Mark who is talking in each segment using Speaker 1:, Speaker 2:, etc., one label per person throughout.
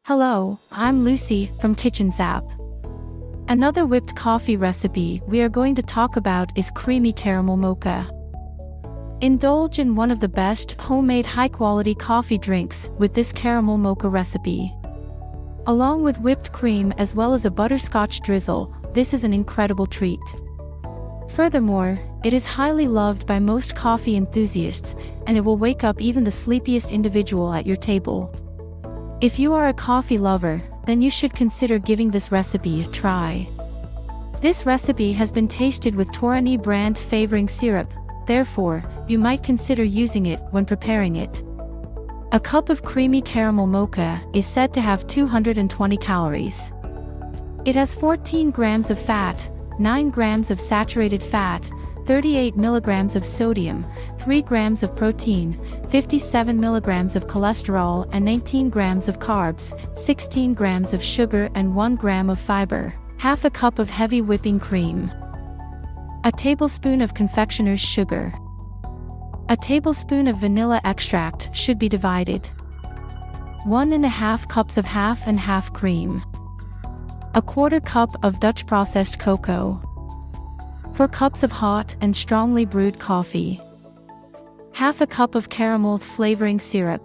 Speaker 1: Hello, I'm Lucy from Kitchenzap. Another whipped coffee recipe we are going to talk about is creamy caramel mocha. Indulge in one of the best homemade high-quality coffee drinks with this caramel mocha recipe. Along with whipped cream as well as a butterscotch drizzle, this is an incredible treat. Furthermore, it is highly loved by most coffee enthusiasts, and it will wake up even the sleepiest individual at your table. If you are a coffee lover, then you should consider giving this recipe a try. This recipe has been tasted with Torani brand flavoring syrup, therefore, you might consider using it when preparing it. A cup of creamy caramel mocha is said to have 220 calories. It has 14 grams of fat, 9 grams of saturated fat, 38 milligrams of sodium, 3 grams of protein, 57 milligrams of cholesterol and 19 grams of carbs, 16 grams of sugar and 1 gram of fiber, half a cup of heavy whipping cream, a tablespoon of confectioner's sugar. A tablespoon of vanilla extract should be divided. 1½ cups of half and half cream. A quarter cup of Dutch processed cocoa. 4 cups of hot and strongly brewed coffee. Half a cup of caramel flavoring syrup.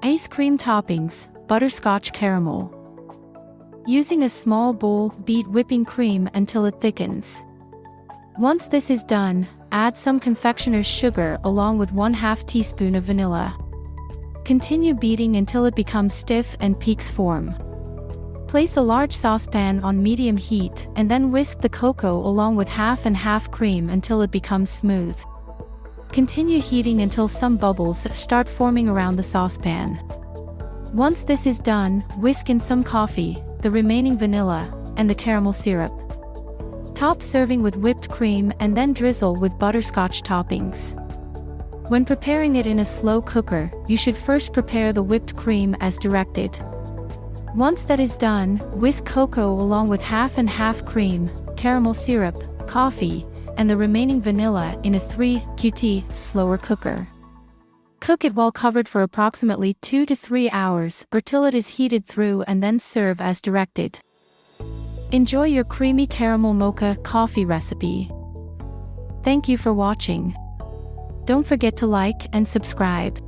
Speaker 1: Ice cream toppings, butterscotch caramel. Using a small bowl, beat whipping cream until it thickens. Once this is done, add some confectioner's sugar along with 1/2 teaspoon of vanilla. Continue beating until it becomes stiff and peaks form. Place a large saucepan on medium heat and then whisk the cocoa along with half and half cream until it becomes smooth. Continue heating until some bubbles start forming around the saucepan. Once this is done, whisk in some coffee, the remaining vanilla, and the caramel syrup. Top serving with whipped cream and then drizzle with butterscotch toppings. When preparing it in a slow cooker, you should first prepare the whipped cream as directed. Once that is done, whisk cocoa along with half and half cream, caramel syrup, coffee, and the remaining vanilla in a 3-QT slower cooker. Cook it while covered for approximately 2 to 3 hours or till it is heated through and then serve as directed. Enjoy your creamy caramel mocha coffee recipe. Thank you for watching. Don't forget to like and subscribe.